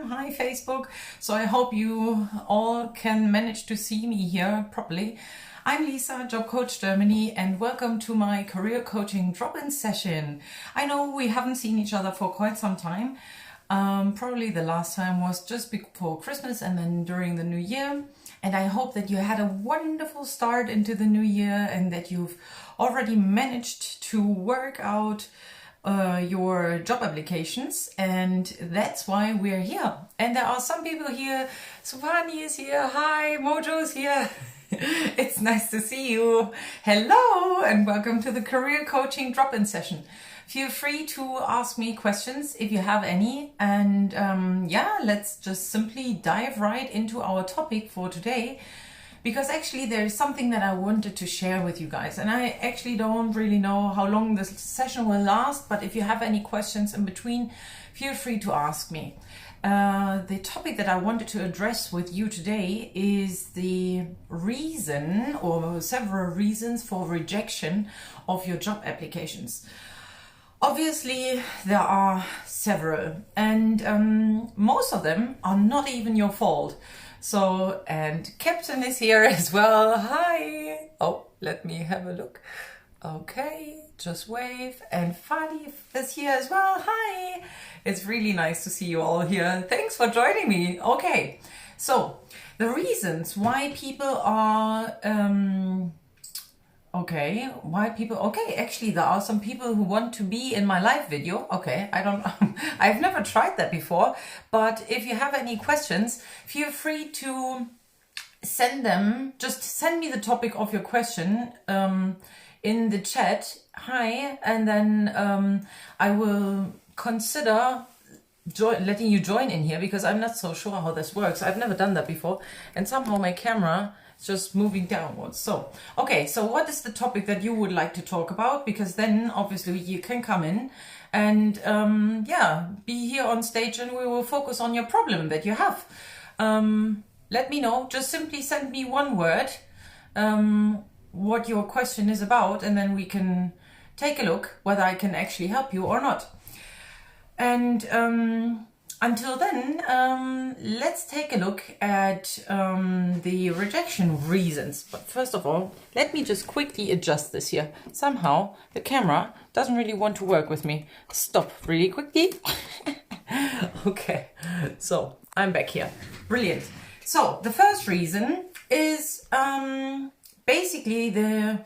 Instagram, hi Facebook. So I hope you all can manage to see me here properly. I'm Lisa, Job Coach Germany, and welcome to my career coaching drop-in session. I know we haven't seen each other for quite some time. Probably the last time was just before Christmas and then during the new year. And I hope that you had a wonderful start into the new year and that you've already managed to work out your job applications, and that's why we're here. And there are some people here. Suvani is here. Hi, Mojo is here. It's nice to see you. Hello and welcome to the career coaching drop-in session. Feel free to ask me questions if you have any, and let's just simply dive right into our topic for today. Because actually there is something that I wanted to share with you guys, and I actually don't really know how long this session will last, but if you have any questions in between, feel free to ask me. The topic that I wanted to address with you today is the reason or several reasons for rejection of your job applications. Obviously, there are several, and most of them are not even your fault. So, and Captain is here as well. Hi. Oh, let me have a look. Okay, just wave. And Fadi is here as well. Hi. It's really nice to see you all here. Thanks for joining me. Okay, so the reasons why people are actually there are some people who want to be in my live video. Okay, I've never tried that before, but if you have any questions, feel free to send them. Just send me the topic of your question in the chat. Hi, and then I will consider letting you join in here, because I'm not so sure how this works. I've never done that before, and somehow my camera just moving downwards. So, okay, so what is the topic that you would like to talk about? Because then obviously you can come in and be here on stage, and we will focus on your problem that you have. Let me know, just simply send me one word, what your question is about, and then we can take a look whether I can actually help you or not. And until then, let's take a look at the rejection reasons. But first of all, let me just quickly adjust this here. Somehow the camera doesn't really want to work with me. Stop really quickly. Okay, so I'm back here. Brilliant. So the first reason is basically the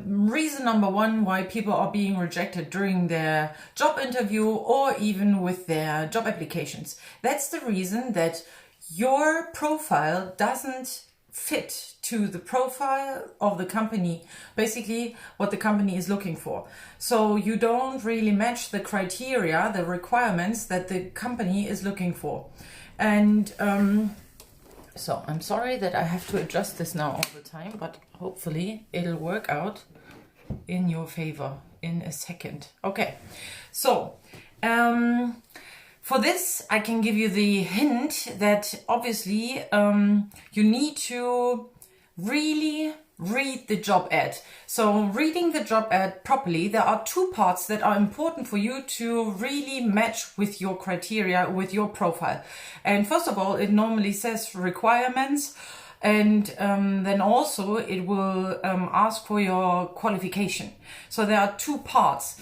reason number one why people are being rejected during their job interview or even with their job applications. That's the reason that your profile doesn't fit to the profile of the company, basically what the company is looking for. So you don't really match the criteria, the requirements that the company is looking for. And so I'm sorry that I have to adjust this now all the time, but hopefully it'll work out in your favor in a second. Okay, so for this I can give you the hint that obviously you need to really read the job ad. So reading the job ad properly, there are two parts that are important for you to really match with your criteria, with your profile. And first of all, it normally says requirements, and then also it will ask for your qualification. So there are two parts.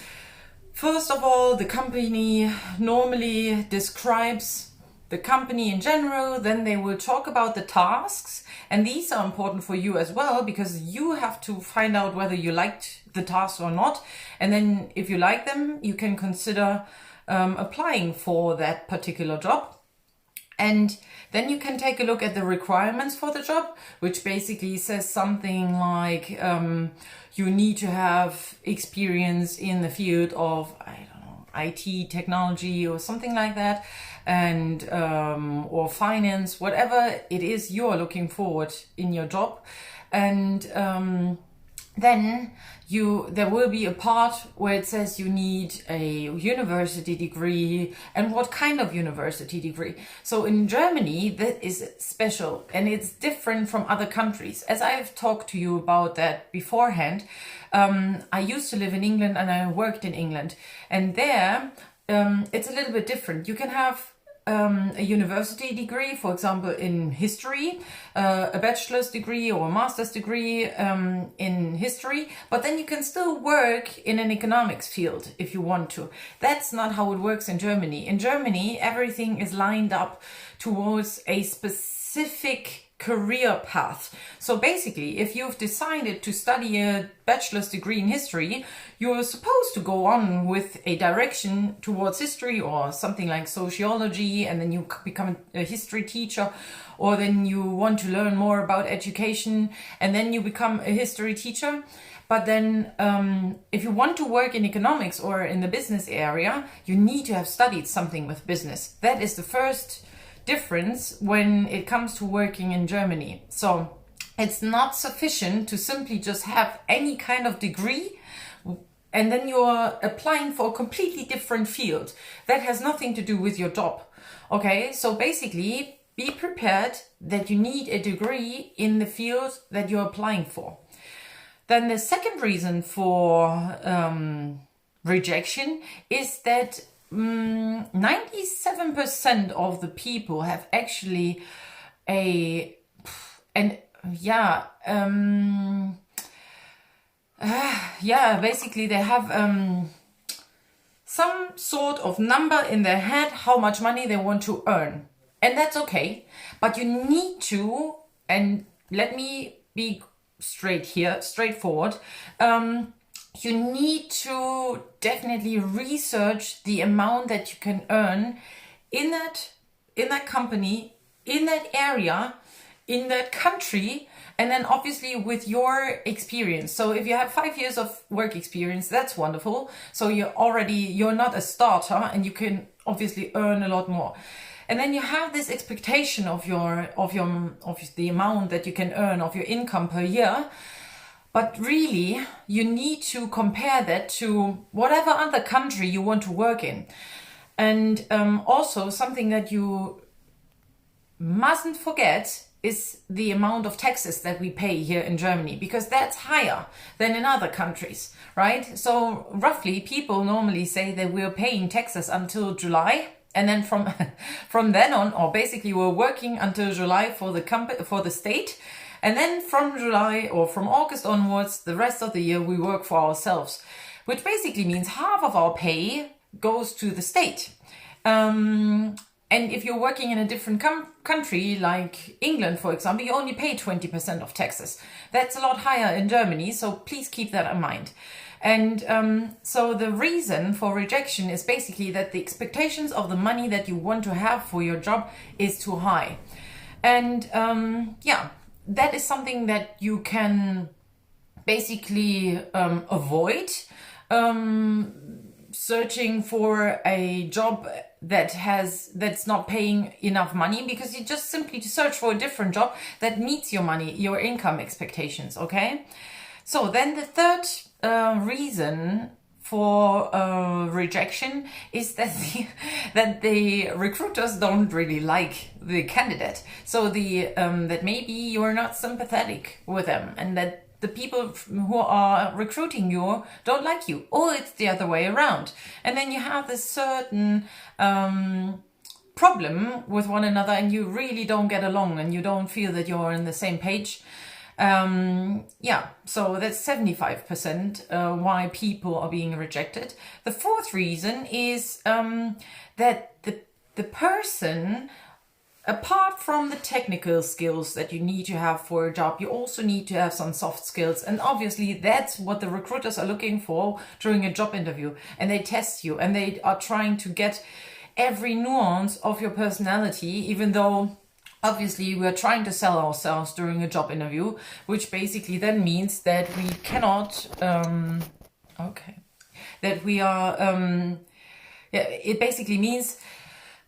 First of all, the company normally describes the company in general, then they will talk about the tasks, and these are important for you as well, because you have to find out whether you liked the tasks or not, and then if you like them, you can consider applying for that particular job. And then you can take a look at the requirements for the job, which basically says something like you need to have experience in the field of, I don't know, IT, technology or something like that, and or finance, whatever it is you're looking forward in your job. And then there will be a part where it says you need a university degree and what kind of university degree. So in Germany, that is special and it's different from other countries. As I've talked to you about that beforehand, I used to live in England and I worked in England, and there it's a little bit different. You can have a university degree, for example, in history, a bachelor's degree or a master's degree in history, but then you can still work in an economics field if you want to. That's not how it works in Germany. In Germany, everything is lined up towards a specific career path. So basically, if you've decided to study a bachelor's degree in history, you're supposed to go on with a direction towards history or something like sociology, and then you become a history teacher, or then you want to learn more about education and then you become a history teacher. But then if you want to work in economics or in the business area, you need to have studied something with business. That is the first difference when it comes to working in Germany. So it's not sufficient to simply just have any kind of degree and then you're applying for a completely different field. That has nothing to do with your job. Okay, so basically be prepared that you need a degree in the field that you're applying for. Then the second reason for rejection is that 97% of the people have actually basically they have some sort of number in their head how much money they want to earn, and that's okay, but you need to, and let me be straightforward, you need to definitely research the amount that you can earn in that company, in that area, in that country, and then obviously with your experience. So if you have 5 years of work experience, that's wonderful. So you're not a starter and you can obviously earn a lot more. And then you have this expectation of the amount that you can earn, of your income per year. But really, you need to compare that to whatever other country you want to work in. And also something that you mustn't forget is the amount of taxes that we pay here in Germany, because that's higher than in other countries, right? So roughly, people normally say that we're paying taxes until July. And then from then on, or basically we're working until July for the state. And then from July or from August onwards, the rest of the year we work for ourselves, which basically means half of our pay goes to the state. And if you're working in a different country, like England, for example, you only pay 20% of taxes. That's a lot higher in Germany, so please keep that in mind. And so the reason for rejection is basically that the expectations of the money that you want to have for your job is too high. And that is something that you can basically avoid searching for a job that's not paying enough money, because you just simply search for a different job that meets your income expectations. Okay, so then the third reason for rejection is that the recruiters don't really like the candidate. So that maybe you're not sympathetic with them, and that the people who are recruiting you don't like you, or it's the other way around. And then you have this certain problem with one another, and you really don't get along, and you don't feel that you're on the same page. So that's 75% why people are being rejected. The fourth reason is that the person, apart from the technical skills that you need to have for a job, you also need to have some soft skills. And obviously that's what the recruiters are looking for during a job interview. And they test you, and they are trying to get every nuance of your personality, even though obviously we're trying to sell ourselves during a job interview, which basically then means that we cannot, it basically means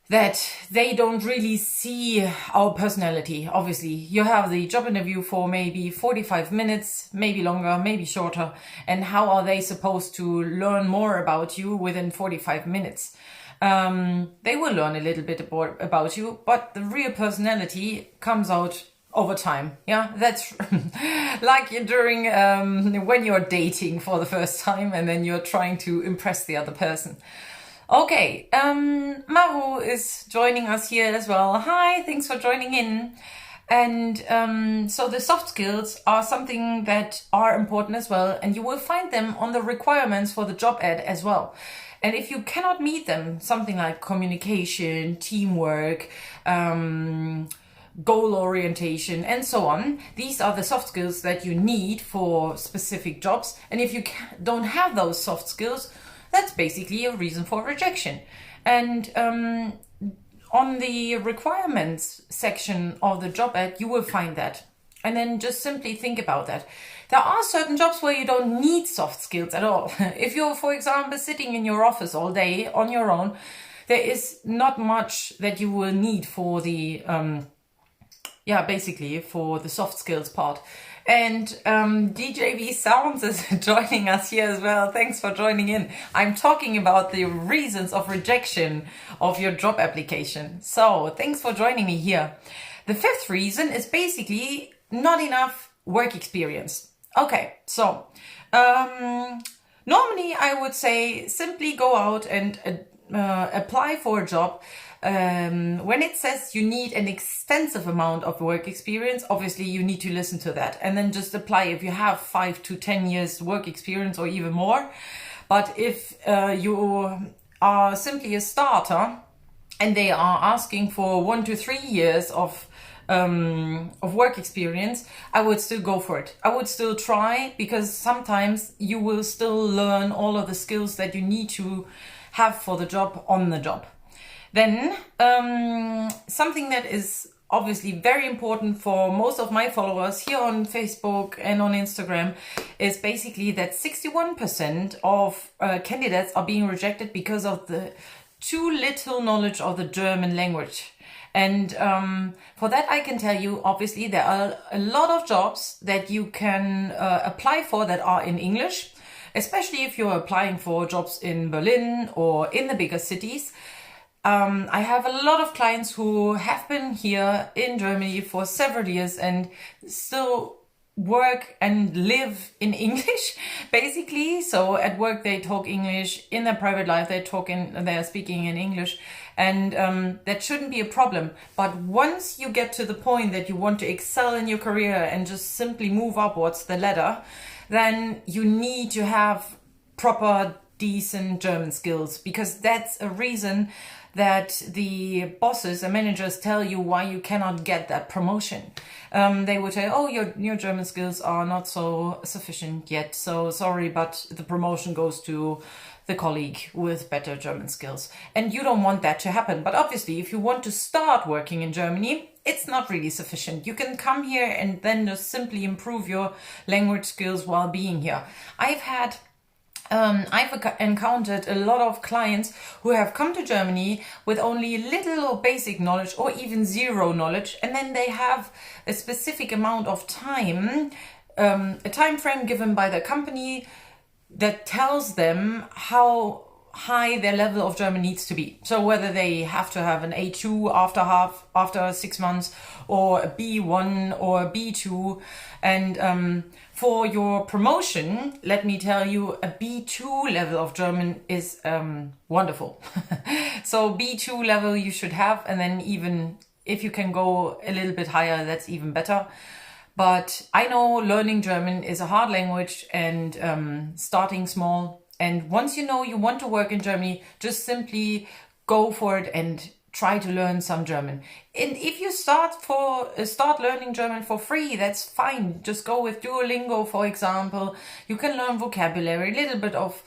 that they don't really see our personality. Obviously, you have the job interview for maybe 45 minutes, maybe longer, maybe shorter. And how are they supposed to learn more about you within 45 minutes? They will learn a little bit about you, but the real personality comes out over time. Yeah, that's like during when you're dating for the first time and then you're trying to impress the other person. Okay, Maru is joining us here as well. Hi, thanks for joining in. And so the soft skills are something that are important as well, and you will find them on the requirements for the job ad as well. And if you cannot meet them, something like communication, teamwork, goal orientation, and so on, these are the soft skills that you need for specific jobs. And if you don't have those soft skills, that's basically a reason for rejection. And on the requirements section of the job ad, you will find that. And then just simply think about that. There are certain jobs where you don't need soft skills at all. If you're, for example, sitting in your office all day on your own, there is not much that you will need for the, basically for the soft skills part. And DJV Sounds is joining us here as well. Thanks for joining in. I'm talking about the reasons of rejection of your job application. So thanks for joining me here. The fifth reason is basically not enough work experience. Okay, so normally I would say simply go out and apply for a job. When it says you need an extensive amount of work experience, obviously you need to listen to that and then just apply if you have 5 to 10 years work experience or even more. But if you are simply a starter and they are asking for 1 to 3 years of work experience, I would still go for it. I would still try, because sometimes you will still learn all of the skills that you need to have for the job on the job. Then something that is obviously very important for most of my followers here on Facebook and on Instagram is basically that 61% of candidates are being rejected because of the too little knowledge of the German language. And for that, I can tell you, obviously, there are a lot of jobs that you can apply for that are in English, especially if you're applying for jobs in Berlin or in the bigger cities. I have a lot of clients who have been here in Germany for several years and still work and live in English, basically. So at work they talk English, in their private life they're speaking in English, and that shouldn't be a problem. But once you get to the point that you want to excel in your career and just simply move upwards the ladder, then you need to have proper, decent German skills, because that's a reason that the bosses and managers tell you why you cannot get that promotion. They would say, oh, your German skills are not so sufficient yet, so sorry, but the promotion goes to the colleague with better German skills. And you don't want that to happen. But obviously, if you want to start working in Germany, it's not really sufficient. You can come here and then just simply improve your language skills while being here. I've encountered a lot of clients who have come to Germany with only little or basic knowledge or even zero knowledge, and then they have a specific amount of time, a time frame given by the company that tells them how high their level of German needs to be. So whether they have to have an A2 after 6 months, or a B1 or a B2, and for your promotion, let me tell you, a B2 level of German is wonderful. So B2 level you should have, and then even if you can go a little bit higher, that's even better. But I know learning German is a hard language, and starting small. And once you know you want to work in Germany, just simply go for it and try to learn some German. And if you start learning German for free, that's fine. Just go with Duolingo, for example. You can learn vocabulary, a little bit of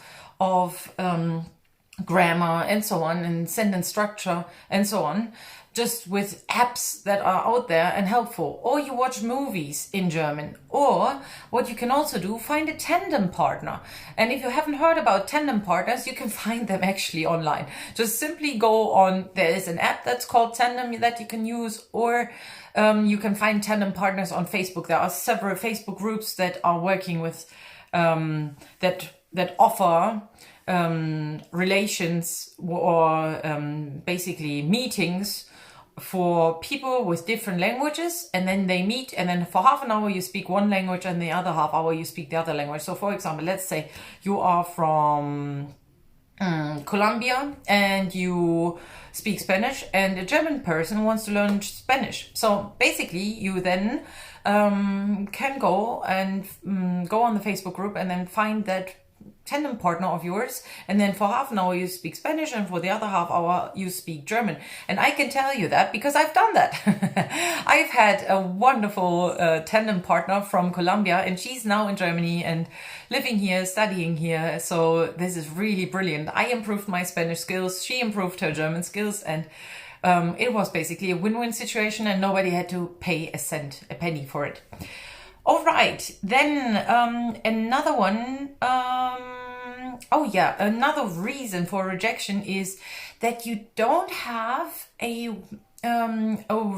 grammar and so on, and sentence structure and so on, just with apps that are out there and helpful. Or you watch movies in German. Or what you can also do, find a tandem partner. And if you haven't heard about tandem partners, you can find them actually online. Just simply go on, there is an app that's called Tandem that you can use, or you can find tandem partners on Facebook. There are several Facebook groups that are working with, that offer relations or basically meetings for people with different languages, and then they meet, and then for half an hour you speak one language and the other half hour you speak the other language. So for example, let's say you are from Colombia and you speak Spanish, and a German person wants to learn Spanish. So basically you then can go and go on the Facebook group and then find that tandem partner of yours, and then for half an hour you speak Spanish and for the other half hour you speak German. And I can tell you that because I've done that. I've had a wonderful tandem partner from Colombia, and she's now in Germany and living here, studying here. So this is really brilliant. I improved my Spanish skills, she improved her German skills, and it was basically a win-win situation, and nobody had to pay a penny for it. All right, then another one. Another reason for rejection is that you don't have a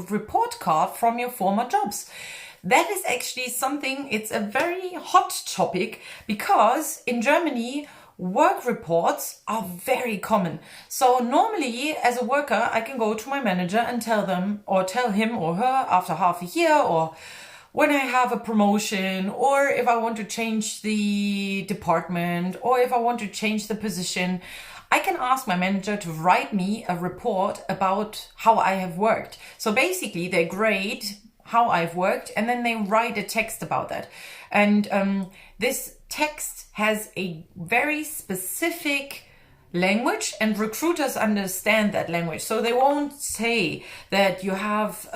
report card from your former jobs. That is actually something, it's a very hot topic, because in Germany, work reports are very common. So normally as a worker, I can go to my manager and tell him or her after half a year, or when I have a promotion, or if I want to change the department, or if I want to change the position, I can ask my manager to write me a report about how I have worked. So basically they grade how I've worked, and then they write a text about that. And this text has a very specific language, and recruiters understand that language. So they won't say that you have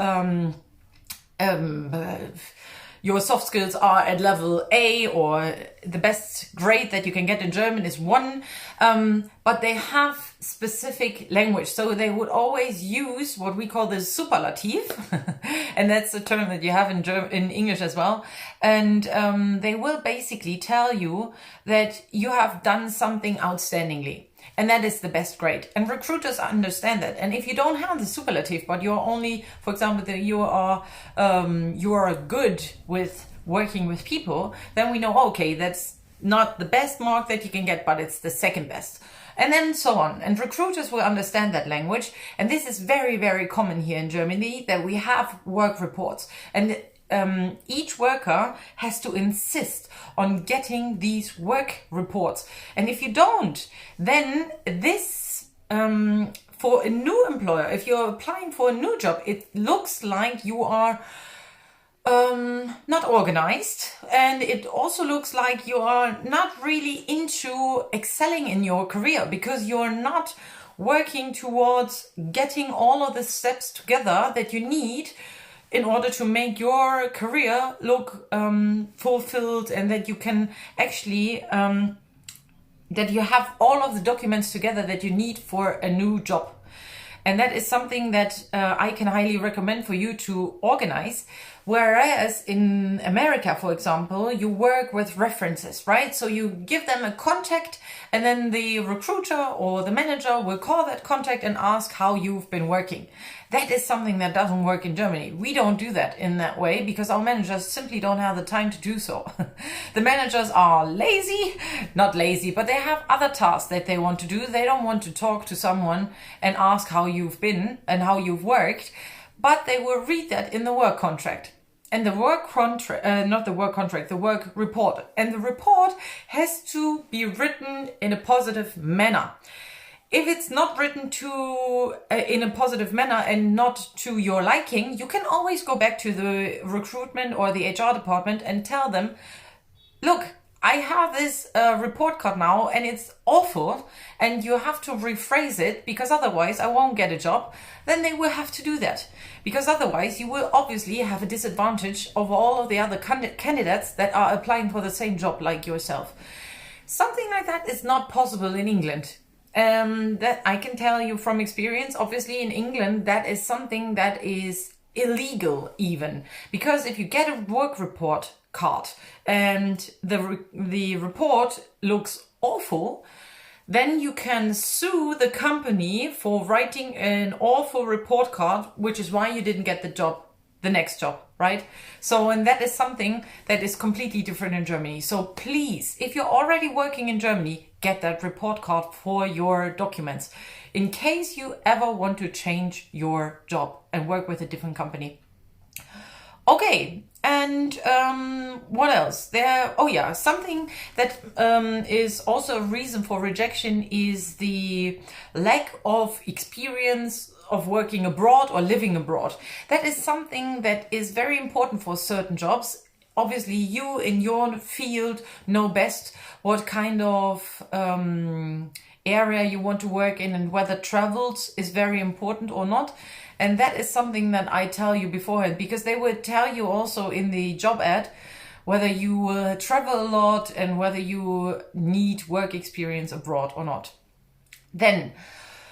your soft skills are at level A, or the best grade that you can get in German is 1, but they have specific language. So they would always use what we call the superlative, and that's a term that you have in English as well. And they will basically tell you that you have done something outstandingly. And that is the best grade. And recruiters understand that. And if you don't have the superlative, but you're only, for example, that you are good with working with people, then we know, okay, that's not the best mark that you can get, but it's the second best. And then so on. And recruiters will understand that language. And this is very, very common here in Germany, that we have work reports. And each worker has to insist on getting these work reports. And if you don't, then this, for a new employer, if you're applying for a new job, it looks like you are not organized, and it also looks like you are not really into excelling in your career, because you're not working towards getting all of the steps together that you need in order to make your career look fulfilled, and that you can actually that you have all of the documents together that you need for a new job. And that is something that I can highly recommend for you to organize. Whereas in America, for example, you work with references, right? So you give them a contact, and then the recruiter or the manager will call that contact and ask how you've been working. That is something that doesn't work in Germany. We don't do that in that way because our managers simply don't have the time to do so. The managers are lazy, not lazy, but they have other tasks that they want to do. They don't want to talk to someone and ask how you've been and how you've worked, but they will read that in the work contract. And the work contract, not the work contract, the work report. And the report has to be written in a positive manner. If it's not written in a positive manner and not to your liking, you can always go back to the recruitment or the HR department and tell them, look, I have this report card now and it's awful, and you have to rephrase it because otherwise I won't get a job. Then they will have to do that, because otherwise you will obviously have a disadvantage over all of the other candidates that are applying for the same job like yourself. Something like that is not possible in England. That I can tell you from experience. Obviously in England that is something that is illegal even, because if you get a work report card and the report looks awful, then you can sue the company for writing an awful report card, which is why you didn't get the next job, right? So, and that is something that is completely different in Germany. So please, if you're already working in Germany, get that report card for your documents in case you ever want to change your job and work with a different company. Okay, and what else? Oh yeah, something that is also a reason for rejection is the lack of experience of working abroad or living abroad. That is something that is very important for certain jobs. Obviously, you in your field know best what kind of area you want to work in and whether travels is very important or not. And that is something that I tell you beforehand, because they will tell you also in the job ad whether you travel a lot and whether you need work experience abroad or not. Then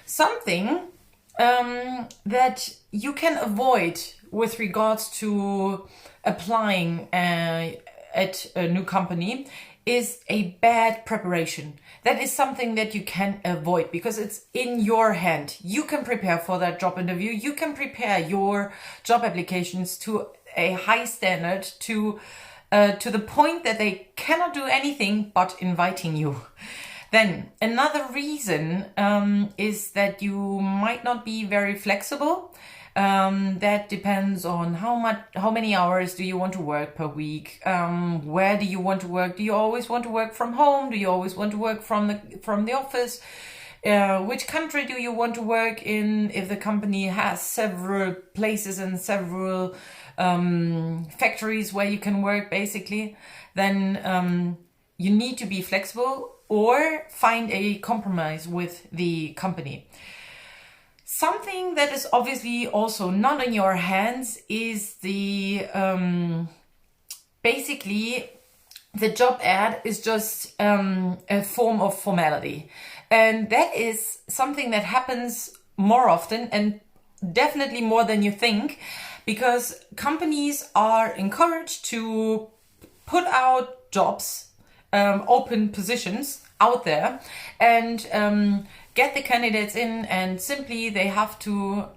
something that you can avoid with regards to applying at a new company is a bad preparation. That is something that you can avoid because it's in your hand. You can prepare for that job interview. You can prepare your job applications to a high standard to the point that they cannot do anything but inviting you. Then another reason is that you might not be very flexible. That depends on how many hours do you want to work per week? Where do you want to work? Do you always want to work from home? Do you always want to work from the office? Which country do you want to work in? If the company has several places and several factories where you can work, basically, then you need to be flexible or find a compromise with the company. Something that is obviously also not in your hands is the basically the job ad is just a form of formality, and that is something that happens more often and definitely more than you think, because companies are encouraged to put out jobs, open positions out there, and get the candidates in, and simply they have to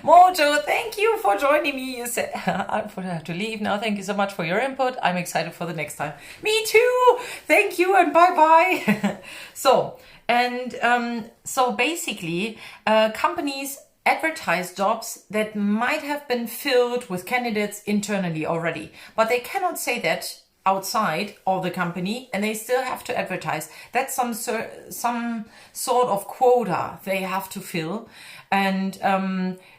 Mojo, thank you for joining me. You said I have to leave now. Thank you so much for your input. I'm excited for the next time. Me too. Thank you and bye bye. So basically companies advertise jobs that might have been filled with candidates internally already, but they cannot say that outside of the company, and they still have to advertise. That's some sort of quota they have to fill, and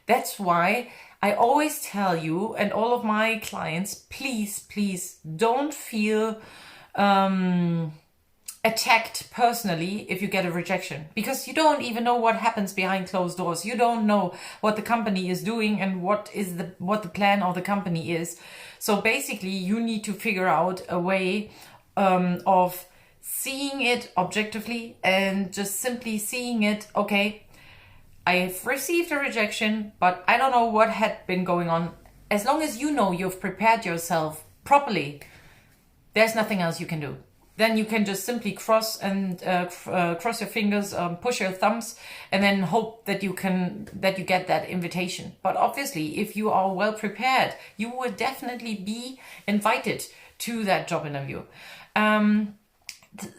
that's why I always tell you and all of my clients, please don't feel attacked personally if you get a rejection, because you don't even know what happens behind closed doors. You don't know what the company is doing and what the plan of the company is. So basically you need to figure out a way of seeing it objectively and just simply seeing it, okay, I've received a rejection, but I don't know what had been going on. As long as you know you've prepared yourself properly, there's nothing else you can do. Then you can just simply cross your fingers, push your thumbs, and then hope that you get that invitation. But obviously, if you are well prepared, you will definitely be invited to that job interview.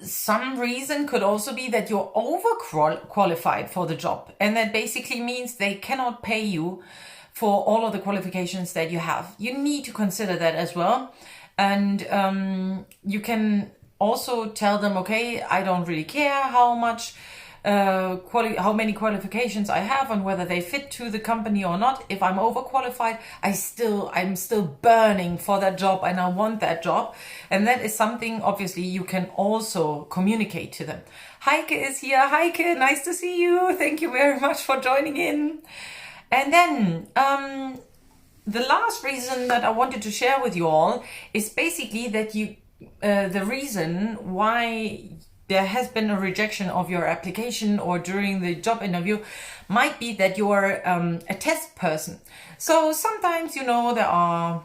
Some reason could also be that you're overqualified for the job, and that basically means they cannot pay you for all of the qualifications that you have. You need to consider that as well, and you can also tell them, okay, I don't really care how many qualifications I have and whether they fit to the company or not. If I'm overqualified, I'm still burning for that job and I want that job. And that is something obviously you can also communicate to them. Heike is here. Heike, nice to see you. Thank you very much for joining in. And then the last reason that I wanted to share with you all is basically that the reason why there has been a rejection of your application or during the job interview might be that you're a test person. So sometimes, there are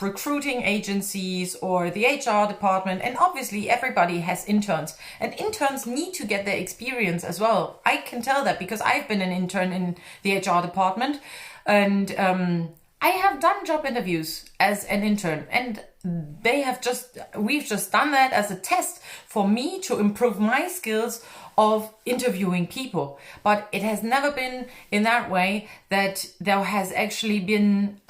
recruiting agencies or the HR department, and obviously everybody has interns, and interns need to get their experience as well. I can tell that because I've been an intern in the HR department, and I have done job interviews as an intern, and we've just done that as a test for me to improve my skills of interviewing people. But it has never been in that way that there has actually been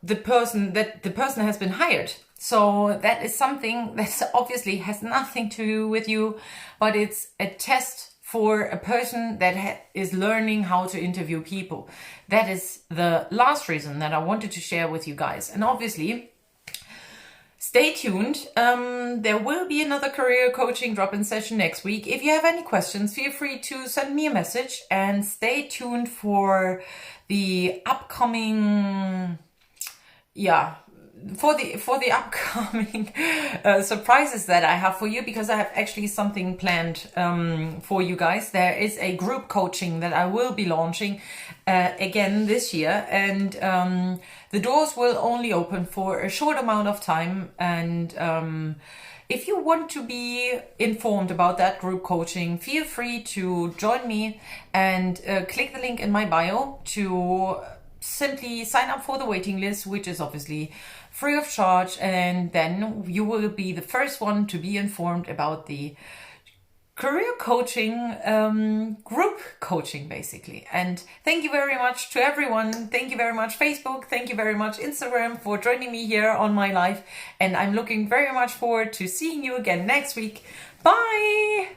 the person has been hired. So that is something that obviously has nothing to do with you, but it's a test for a person that is learning how to interview people. That is the last reason that I wanted to share with you guys. And obviously, stay tuned. There will be another career coaching drop-in session next week. If you have any questions, feel free to send me a message, and stay tuned for the upcoming, for the upcoming surprises that I have for you, because I have actually something planned for you guys. There is a group coaching that I will be launching again this year, and the doors will only open for a short amount of time. And if you want to be informed about that group coaching, feel free to join me and click the link in my bio to simply sign up for the waiting list, which is obviously free of charge, and then you will be the first one to be informed about the career coaching, group coaching basically. And thank you very much to everyone. Thank you very much Facebook, thank you very much Instagram for joining me here on my live, and I'm looking very much forward to seeing you again next week. Bye.